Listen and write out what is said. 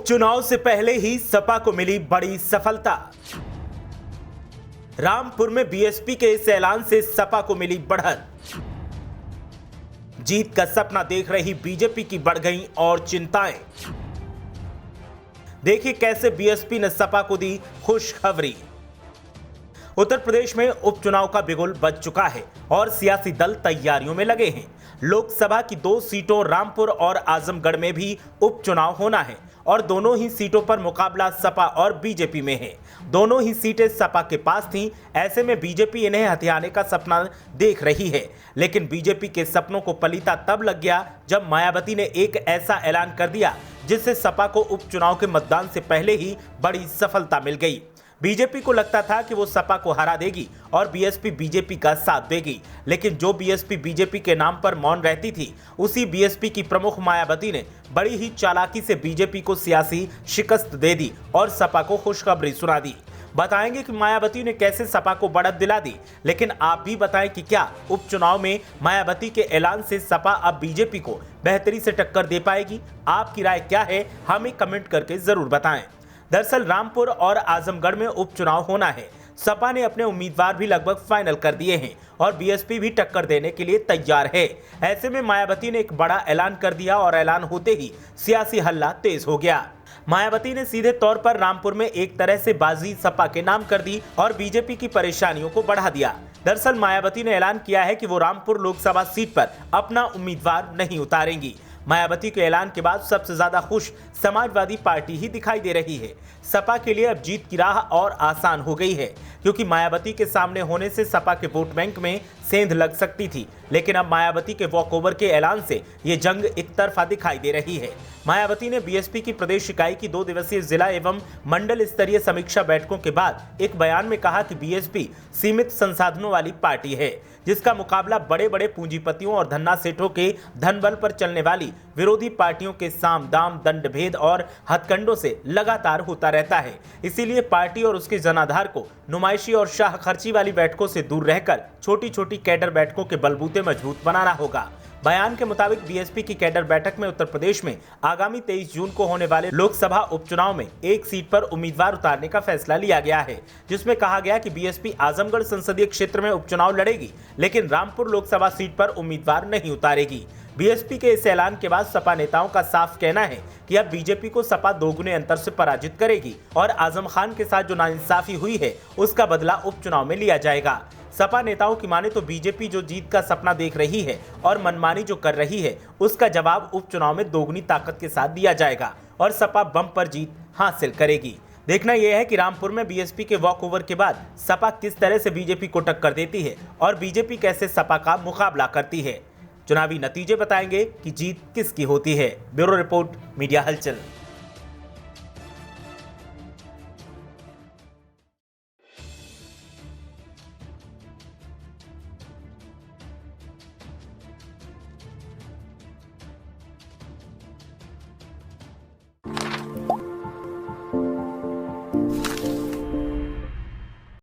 उपचुनाव से पहले ही सपा को मिली बड़ी सफलता। रामपुर में बीएसपी के इस ऐलान से सपा को मिली बढ़त। जीत का सपना देख रही बीजेपी की बढ़ गई और चिंताएं। देखिए कैसे बीएसपी ने सपा को दी खुशखबरी। उत्तर प्रदेश में उपचुनाव का बिगुल बज चुका है और सियासी दल तैयारियों में लगे हैं। लोकसभा की 2 सीटों रामपुर और आजमगढ़ में भी उपचुनाव होना है और दोनों ही सीटों पर मुकाबला सपा और बीजेपी में है। दोनों ही सीटें सपा के पास थीं, ऐसे में बीजेपी इन्हें हथियाने का सपना देख रही है। लेकिन बीजेपी के सपनों को पलीता तब लग गया जब मायावती ने एक ऐसा ऐलान कर दिया जिससे सपा को उपचुनाव के मतदान से पहले ही बड़ी सफलता मिल गई। बीजेपी को लगता था कि वो सपा को हरा देगी और बीएसपी बीजेपी का साथ देगी, लेकिन जो बीएसपी बीजेपी के नाम पर मौन रहती थी, उसी बीएसपी की प्रमुख मायावती ने बड़ी ही चालाकी से बीजेपी को सियासी शिकस्त दे दी और सपा को खुशखबरी सुना दी। बताएंगे कि मायावती ने कैसे सपा को बढ़त दिला दी, लेकिन आप भी बताएं कि क्या उपचुनाव में मायावती के ऐलान से सपा अब बीजेपी को बेहतरी से टक्कर दे पाएगी? आपकी राय क्या है, हमें कमेंट करके जरूर बताएं। दरअसल रामपुर और आजमगढ़ में उपचुनाव होना है। सपा ने अपने उम्मीदवार भी लगभग फाइनल कर दिए हैं और बीएसपी भी टक्कर देने के लिए तैयार है। ऐसे में मायावती ने एक बड़ा ऐलान कर दिया और ऐलान होते ही सियासी हल्ला तेज हो गया। मायावती ने सीधे तौर पर रामपुर में एक तरह से बाजी सपा के नाम कर दी और बीजेपी की परेशानियों को बढ़ा दिया। दरअसल मायावती ने ऐलान किया है कि वो रामपुर लोकसभा सीट पर अपना उम्मीदवार नहीं उतारेंगी। मायावती के ऐलान के बाद सबसे ज्यादा खुश समाजवादी पार्टी ही दिखाई दे रही है। सपा के लिए अब जीत की राह और आसान हो गई है, क्योंकि मायावती के सामने होने से सपा के वोट बैंक में सेंध लग सकती थी, लेकिन अब मायावती के वॉकओवर के ऐलान से ये जंग एक तरफा दिखाई दे रही है। मायावती ने बीएसपी की प्रदेश इकाई की 2 दिवसीय जिला एवं मंडल स्तरीय समीक्षा बैठकों के बाद एक बयान में कहा कि बीएसपी सीमित संसाधनों वाली पार्टी है, जिसका मुकाबला बड़े बड़े पूंजीपतियों और धन्ना सेठों के धनबल पर चलने वाली विरोधी पार्टियों के साम दाम दंड भेद और हथकंडों से लगातार होता रहता है। इसीलिए पार्टी और उसके जनाधार को नुमाइशी और शाह खर्ची वाली बैठकों से दूर रहकर छोटी छोटी कैडर बैठकों के बलबूते मजबूत बनाना होगा। बयान के मुताबिक बीएसपी की कैडर बैठक में उत्तर प्रदेश में आगामी 23 जून को होने वाले लोकसभा उपचुनाव में एक सीट पर उम्मीदवार उतारने का फैसला लिया गया है, जिसमें कहा गया कि बीएसपी आजमगढ़ संसदीय क्षेत्र में उपचुनाव लड़ेगी, लेकिन रामपुर लोकसभा सीट पर उम्मीदवार नहीं उतारेगी। बीएसपी के इस ऐलान के बाद सपा नेताओं का साफ कहना है कि अब बीजेपी को सपा दोगुने अंतर से पराजित करेगी और आजम खान के साथ जो नाइंसाफी हुई है उसका बदला उपचुनाव में लिया जाएगा। सपा नेताओं की माने तो बीजेपी जो जीत का सपना देख रही है और मनमानी जो कर रही है, उसका जवाब उपचुनाव में दोगुनी ताकत के साथ दिया जाएगा और सपा बम पर जीत हासिल करेगी। देखना यह है कि रामपुर में बीएसपी के वॉकओवर के बाद सपा किस तरह से बीजेपी को टक्कर देती है और बीजेपी कैसे सपा का मुकाबला करती है। चुनावी नतीजे बताएंगे कि जीत किसकी होती है। ब्यूरो रिपोर्ट, मीडिया हलचल।